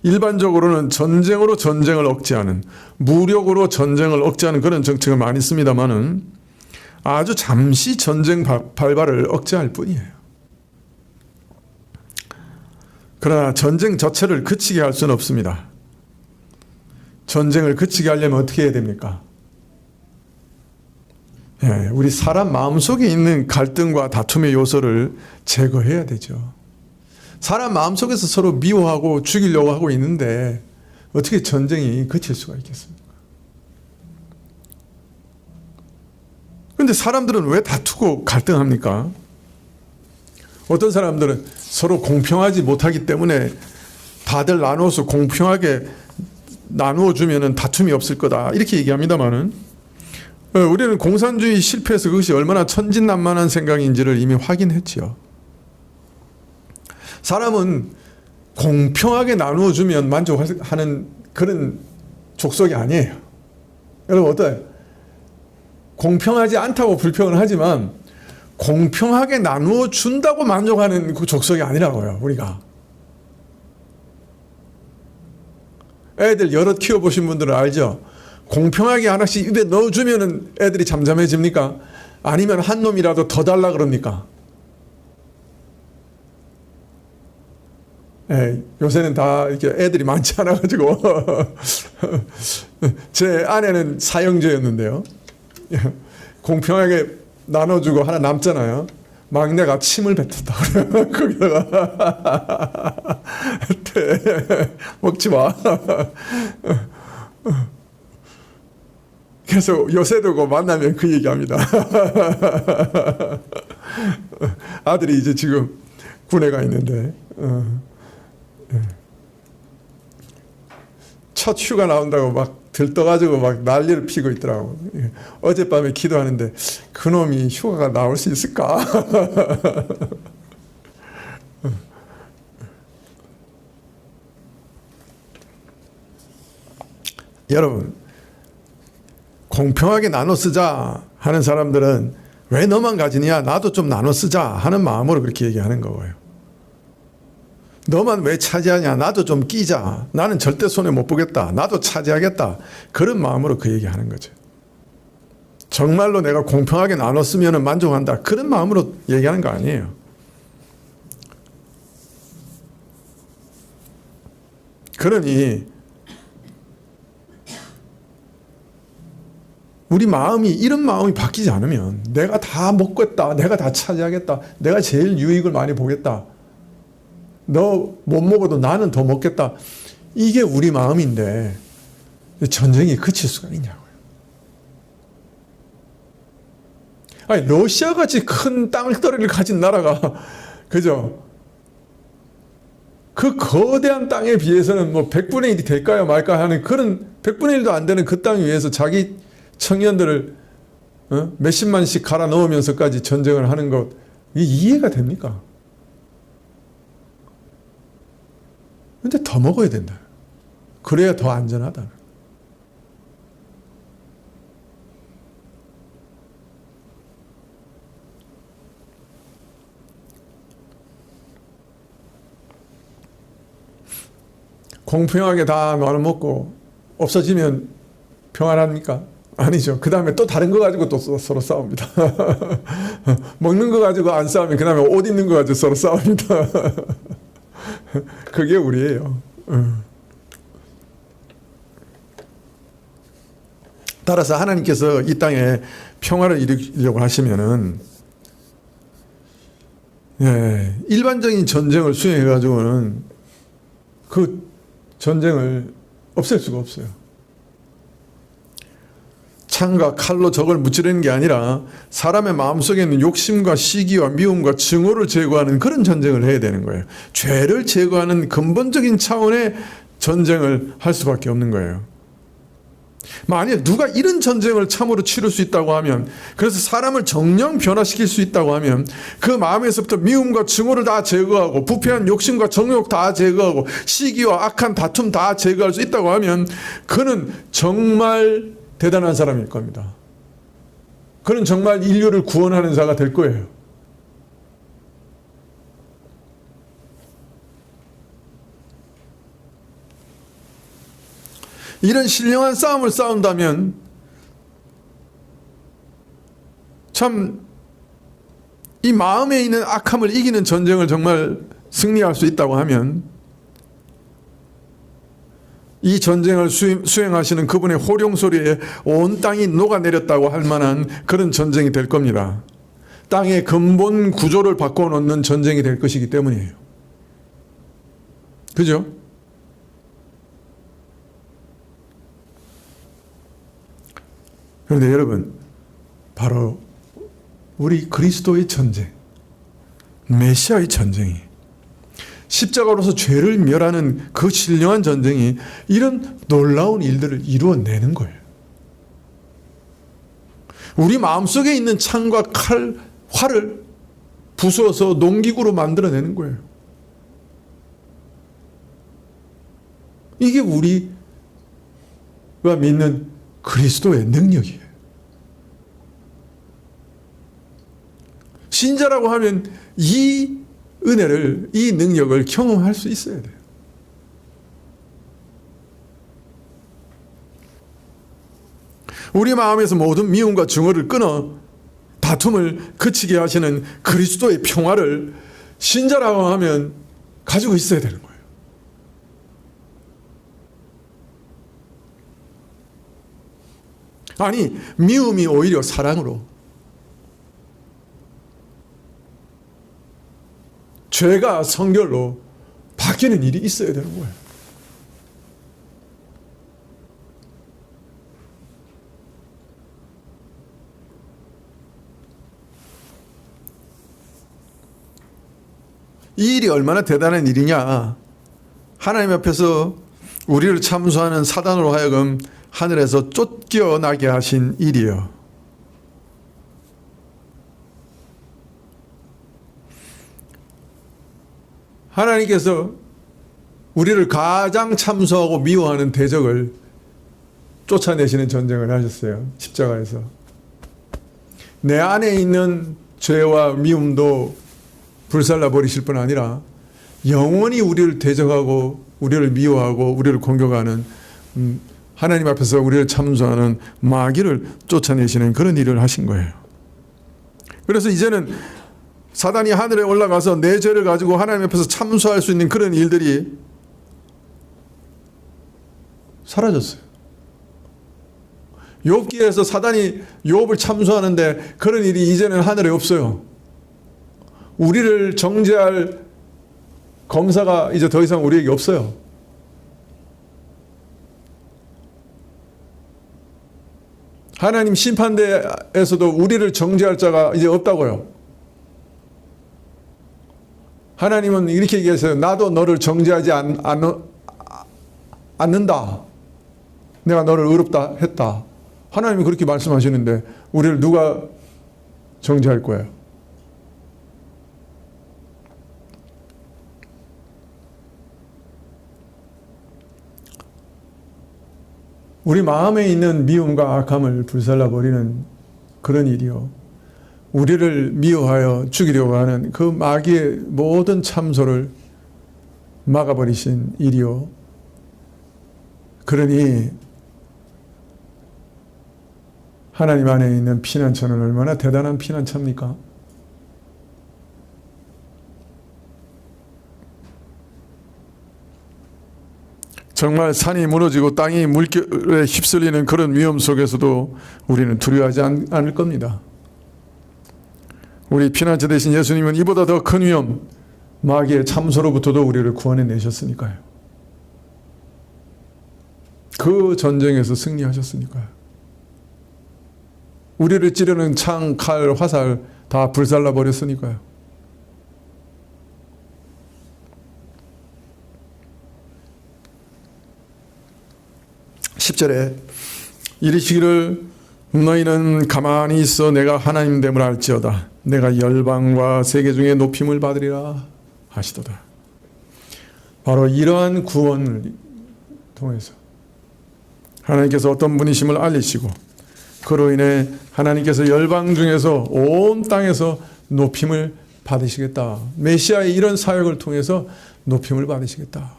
일반적으로는 전쟁으로 전쟁을 억제하는, 무력으로 전쟁을 억제하는 그런 정책을 많이 씁니다만은 아주 잠시 전쟁 발발을 억제할 뿐이에요. 그러나 전쟁 자체를 그치게 할 수는 없습니다. 전쟁을 그치게 하려면 어떻게 해야 됩니까? 우리 사람 마음속에 있는 갈등과 다툼의 요소를 제거해야 되죠. 사람 마음속에서 서로 미워하고 죽이려고 하고 있는데 어떻게 전쟁이 그칠 수가 있겠습니까? 그런데 사람들은 왜 다투고 갈등합니까? 어떤 사람들은 서로 공평하지 못하기 때문에 다들 나누어서 공평하게 나누어 주면은 다툼이 없을 거다 이렇게 얘기합니다만은 우리는 공산주의 실패해서 그것이 얼마나 천진난만한 생각인지를 이미 확인했지요. 사람은 공평하게 나누어 주면 만족하는 그런 족속이 아니에요. 여러분 어때요? 공평하지 않다고 불평을 하지만 공평하게 나누어 준다고 만족하는 그 족속이 아니라고요. 우리가. 애들 여럿 키워보신 분들은 알죠? 공평하게 하나씩 입에 넣어주면 애들이 잠잠해집니까? 아니면 한 놈이라도 더 달라 그럽니까? 요새는 다 이렇게 애들이 많지 않아가지고 제 아내는 사형제였는데요. 공평하게 나눠주고 하나 남잖아요. 막내가 침을 뱉었다 그래요. 거기다가 먹지 마. 그래서 요새도 그 만나면 그 얘기합니다. 아들이 이제 지금 군에 가 있는데 첫 휴가 나온다고 막 들떠가지고 막 난리를 피고 있더라고. 어젯밤에 기도하는데 그놈이 휴가가 나올 수 있을까? 여러분 공평하게 나눠 쓰자 하는 사람들은 왜 너만 가지냐 나도 좀 나눠 쓰자 하는 마음으로 그렇게 얘기하는 거예요. 너만 왜 차지하냐 나도 좀 끼자 나는 절대 손해 못 보겠다 나도 차지하겠다 그런 마음으로 그 얘기하는 거죠. 정말로 내가 공평하게 나눴으면 만족한다 그런 마음으로 얘기하는 거 아니에요. 그러니 우리 마음이 이런 마음이 바뀌지 않으면 내가 다 먹겠다 내가 다 차지하겠다 내가 제일 유익을 많이 보겠다 너 못 먹어도 나는 더 먹겠다. 이게 우리 마음인데 전쟁이 그칠 수가 있냐고요. 아니 러시아같이 큰 땅덩어리를 가진 나라가 그죠? 그 거대한 땅에 비해서는 뭐 100분의 1이 될까요 말까 하는 그런 100분의 1도 안 되는 그 땅 위에서 자기 청년들을 몇십만씩 갈아 넣으면서까지 전쟁을 하는 것 이게 이해가 됩니까? 근데 더 먹어야 된다. 그래야 더 안전하다. 공평하게 다 나눠 먹고 없어지면 평안합니까? 아니죠. 그 다음에 또 다른 거 가지고 또 서로 싸웁니다. 먹는 거 가지고 안 싸우면 그 다음에 옷 입는 거 가지고 서로 싸웁니다. 그게 우리예요. 따라서 하나님께서 이 땅에 평화를 이루려고 하시면은 일반적인 전쟁을 수행해 가지고는 그 전쟁을 없앨 수가 없어요. 창과 칼로 적을 무찌르는 게 아니라 사람의 마음속에 있는 욕심과 시기와 미움과 증오를 제거하는 그런 전쟁을 해야 되는 거예요. 죄를 제거하는 근본적인 차원의 전쟁을 할 수밖에 없는 거예요. 만약 누가 이런 전쟁을 참으로 치를 수 있다고 하면, 그래서 사람을 정령 변화시킬 수 있다고 하면, 그 마음에서부터 미움과 증오를 다 제거하고 부패한 욕심과 정욕 다 제거하고 시기와 악한 다툼 다 제거할 수 있다고 하면, 그는 정말 대단한 사람일 겁니다. 그는 정말 인류를 구원하는 자가 될 거예요. 이런 신령한 싸움을 싸운다면 참 이 마음에 있는 악함을 이기는 전쟁을 정말 승리할 수 있다고 하면, 이 전쟁을 수행하시는 그분의 호령 소리에 온 땅이 녹아내렸다고 할 만한 그런 전쟁이 될 겁니다. 땅의 근본 구조를 바꿔놓는 전쟁이 될 것이기 때문이에요. 그죠? 그런데 여러분, 바로 우리 그리스도의 전쟁, 메시아의 전쟁이, 십자가로서 죄를 멸하는 그 신령한 전쟁이 이런 놀라운 일들을 이루어내는 거예요. 우리 마음속에 있는 창과 칼, 활을 부수어서 농기구로 만들어내는 거예요. 이게 우리가 믿는 그리스도의 능력이에요. 신자라고 하면 이 은혜를, 이 능력을 경험할 수 있어야 돼요. 우리 마음에서 모든 미움과 증오를 끊어 다툼을 그치게 하시는 그리스도의 평화를 신자라고 하면 가지고 있어야 되는 거예요. 아니, 미움이 오히려 사랑으로, 죄가 성결로 바뀌는 일이 있어야 되는 거예요. 이 일이 얼마나 대단한 일이냐. 하나님 앞에서 우리를 참수하는 사단으로 하여금 하늘에서 쫓겨나게 하신 일이요. 하나님께서 우리를 가장 참수하고 미워하는 대적을 쫓아내시는 전쟁을 하셨어요. 십자가에서. 내 안에 있는 죄와 미움도 불살라 버리실 뿐 아니라 영원히 우리를 대적하고 우리를 미워하고 우리를 공격하는 하나님 앞에서 우리를 참수하는 마귀를 쫓아내시는 그런 일을 하신 거예요. 그래서 이제는 사단이 하늘에 올라가서 내 죄를 가지고 하나님 앞에서 참수할 수 있는 그런 일들이 사라졌어요. 욥기에서 사단이 욥을 참수하는데 그런 일이 이제는 하늘에 없어요. 우리를 정죄할 검사가 이제 더 이상 우리에게 없어요. 하나님 심판대에서도 우리를 정죄할 자가 이제 없다고요. 하나님은 이렇게 얘기했어요. 나도 너를 정죄하지 않는다. 내가 너를 의롭다 했다. 하나님이 그렇게 말씀하시는데 우리를 누가 정죄할 거예요? 우리 마음에 있는 미움과 악함을 불살라버리는 그런 일이요. 우리를 미워하여 죽이려고 하는 그 마귀의 모든 참소를 막아버리신 일이요. 그러니 하나님 안에 있는 피난처는 얼마나 대단한 피난처입니까? 정말 산이 무너지고 땅이 물결에 휩쓸리는 그런 위험 속에서도 우리는 두려워하지 않을 겁니다. 우리 피난처 되신 예수님은 이보다 더 큰 위험, 마귀의 참소로부터도 우리를 구원해 내셨으니까요. 그 전쟁에서 승리하셨으니까요. 우리를 찌르는 창, 칼, 화살 다 불살라 버렸으니까요. (10절에) 이르시기를 너희는 가만히 있어 내가 하나님됨을 알지어다. 내가 열방과 세계 중에 높임을 받으리라 하시도다. 바로 이러한 구원을 통해서 하나님께서 어떤 분이심을 알리시고 그로 인해 하나님께서 열방 중에서 온 땅에서 높임을 받으시겠다. 메시아의 이런 사역을 통해서 높임을 받으시겠다.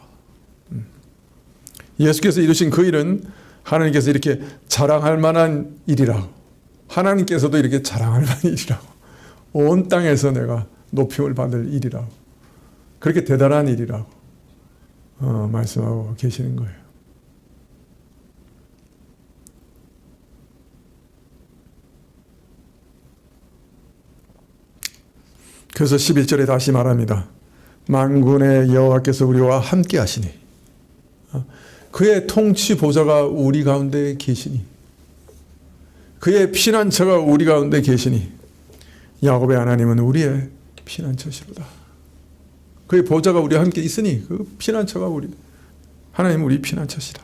예수께서 이루신 그 일은 하나님께서 이렇게 자랑할 만한 일이라고, 하나님께서도 이렇게 자랑할 만한 일이라고, 온 땅에서 내가 높임을 받을 일이라고, 그렇게 대단한 일이라고 말씀하고 계시는 거예요. 그래서 11절에 다시 말합니다. 만군의 여호와께서 우리와 함께 하시니, 그의 통치 보좌가 우리 가운데 계시니, 그의 피난처가 우리 가운데 계시니, 야곱의 하나님은 우리의 피난처시로다. 그의 보좌가 우리와 함께 있으니 그 피난처가 하나님은 우리 피난처시다.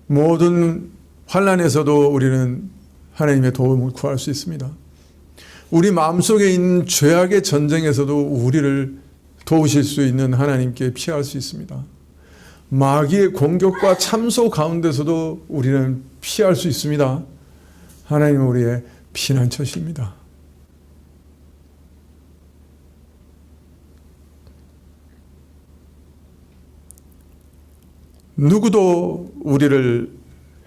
모든 환난에서도 우리는 하나님의 도움을 구할 수 있습니다. 우리 마음속에 있는 죄악의 전쟁에서도 우리를 도우실 수 있는 하나님께 피할 수 있습니다. 마귀의 공격과 참소 가운데서도 우리는 피할 수 있습니다. 하나님은 우리의 피난처십니다. 누구도 우리를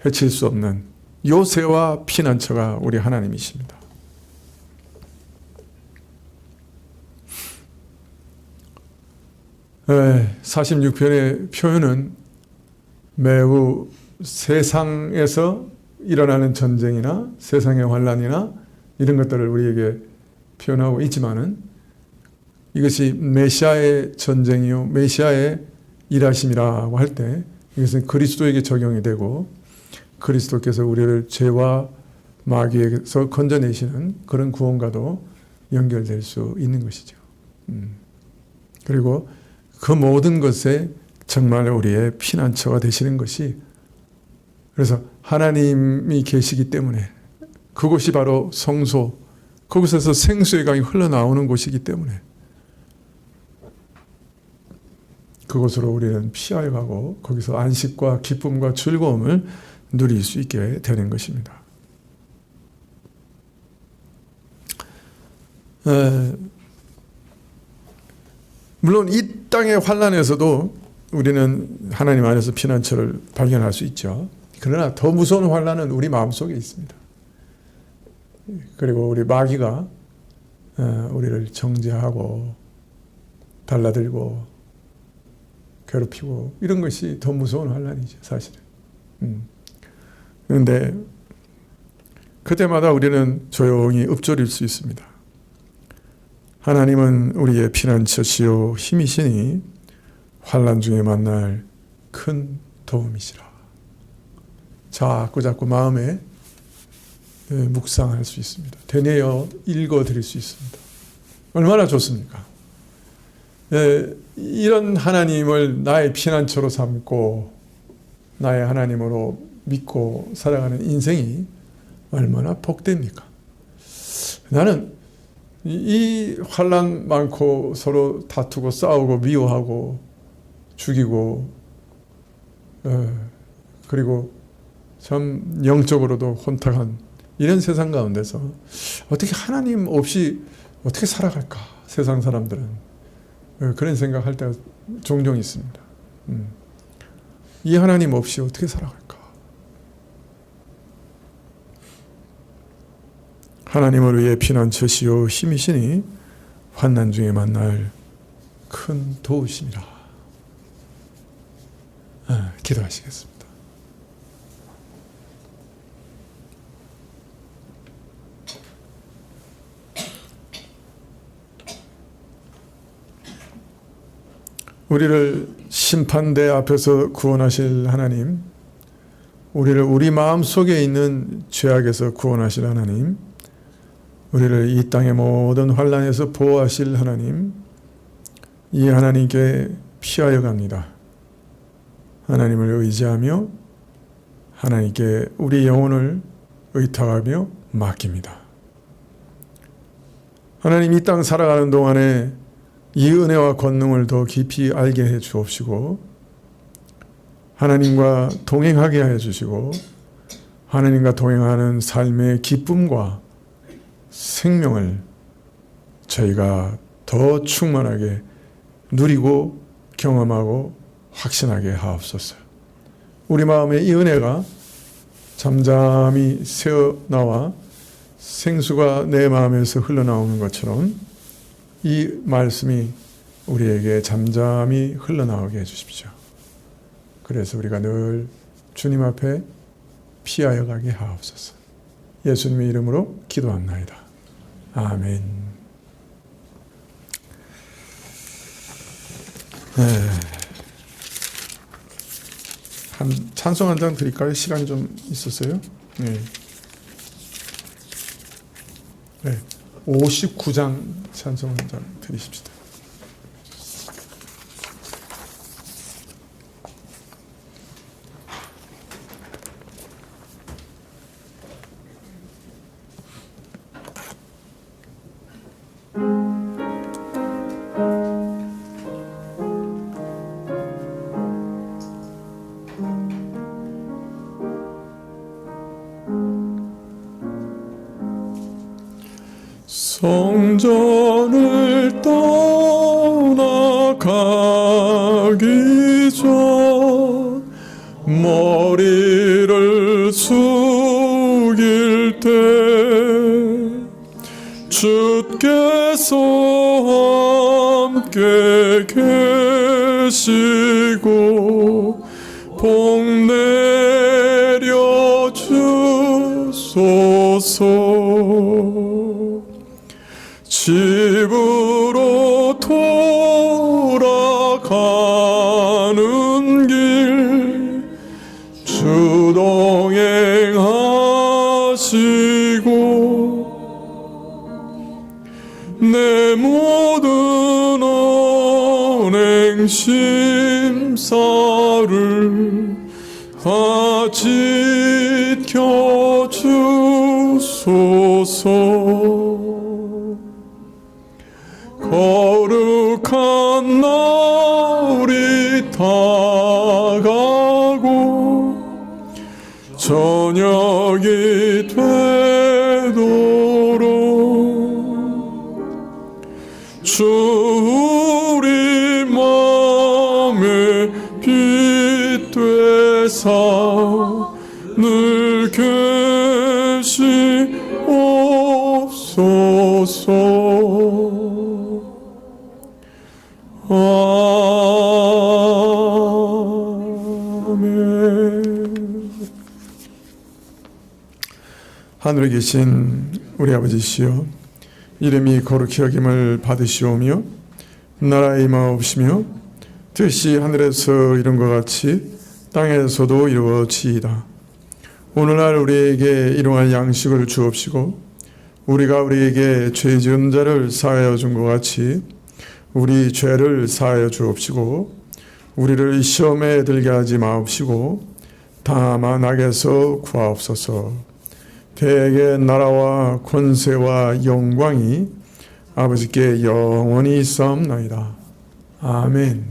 해칠 수 없는 요새와 피난처가 우리 하나님이십니다. 46편의 표현은 매우 세상에서 일어나는 전쟁이나 세상의 환난이나 이런 것들을 우리에게 표현하고 있지만은 이것이 메시아의 전쟁이요 메시아의 일하심이라고 할 때 이것은 그리스도에게 적용이 되고 그리스도께서 우리를 죄와 마귀에서 건져내시는 그런 구원과도 연결될 수 있는 것이죠. 그리고 그 모든 것에 정말 우리의 피난처가 되시는 것이, 그래서 하나님이 계시기 때문에 그곳이 바로 성소, 그곳에서 생수의 강이 흘러나오는 곳이기 때문에 그곳으로 우리는 피하여 가고 거기서 안식과 기쁨과 즐거움을 누릴 수 있게 되는 것입니다. 물론 이 땅의 환난에서도 우리는 하나님 안에서 피난처를 발견할 수 있죠. 그러나 더 무서운 환난은 우리 마음속에 있습니다. 그리고 우리 마귀가 우리를 정죄하고 달라들고 괴롭히고 이런 것이 더 무서운 환난이죠, 사실은. 그런데 그때마다 우리는 조용히 읊조릴 수 있습니다. 하나님은 우리의 피난처시요 힘이시니 환난 중에 만날 큰 도움이시라. 자꾸 마음에 묵상할 수 있습니다. 되뇌어 읽어드릴 수 있습니다. 얼마나 좋습니까? 이런 하나님을 나의 피난처로 삼고 나의 하나님으로 믿고 살아가는 인생이 얼마나 복됩니까? 나는 이 환난 많고 서로 다투고 싸우고 미워하고 죽이고 그리고 참 영적으로도 혼탁한 이런 세상 가운데서 어떻게 하나님 없이 어떻게 살아갈까? 세상 사람들은 그런 생각할 때가 종종 있습니다. 이 하나님 없이 어떻게 살아갈까? 하나님을 위해 피난처시요 힘이시니 환난 중에 만날 큰 도우심이라. 기도하시겠습니다. 우리를 심판대 앞에서 구원하실 하나님, 우리를 우리 마음 속에 있는 죄악에서 구원하실 하나님, 우리를 이 땅의 모든 환난에서 보호하실 하나님, 이 하나님께 피하여 갑니다. 하나님을 의지하며 하나님께 우리 영혼을 의탁하며 맡깁니다. 하나님, 이 땅 살아가는 동안에 이 은혜와 권능을 더 깊이 알게 해 주옵시고 하나님과 동행하게 해 주시고 하나님과 동행하는 삶의 기쁨과 생명을 저희가 더 충만하게 누리고 경험하고 확신하게 하옵소서. 우리 마음에 이 은혜가 잠잠히 새어나와 생수가 내 마음에서 흘러나오는 것처럼 이 말씀이 우리에게 잠잠히 흘러나오게 해주십시오. 그래서 우리가 늘 주님 앞에 피하여 가게 하옵소서. 예수님의 이름으로 기도합나이다. 아멘. 한 찬송 한 장 드릴까요? 시간이 좀 있었어요? 네. 59장 찬송 한 장 드리십시다. 성전을 떠나가기 전 머리를 숙일 때 주께서 함께 계시고 복 내려 주소서. 집으로 돌아가는 길 주 동행하시고 내 모든 언행 심사를 다 지켜주소서. 거룩한 날이 다가고 저녁이 되도록 주 우리 맘에 빛 되사 늘 계시옵소서. 아멘. 하늘에 계신 우리 아버지시여, 이름이 거룩히 여김을 받으시오며 나라의 임하옵시며 뜻이 하늘에서 이룬 것 같이 땅에서도 이루어지이다. 오늘날 우리에게 일용할 양식을 주옵시고 우리가 우리에게 죄 지은 자를 사하여 준 것 같이 우리 죄를 사하여 주옵시고 우리를 시험에 들게 하지 마옵시고 다만 악에서 구하옵소서. 대개 나라와 권세와 영광이 아버지께 영원히 있사옵나이다. 아멘.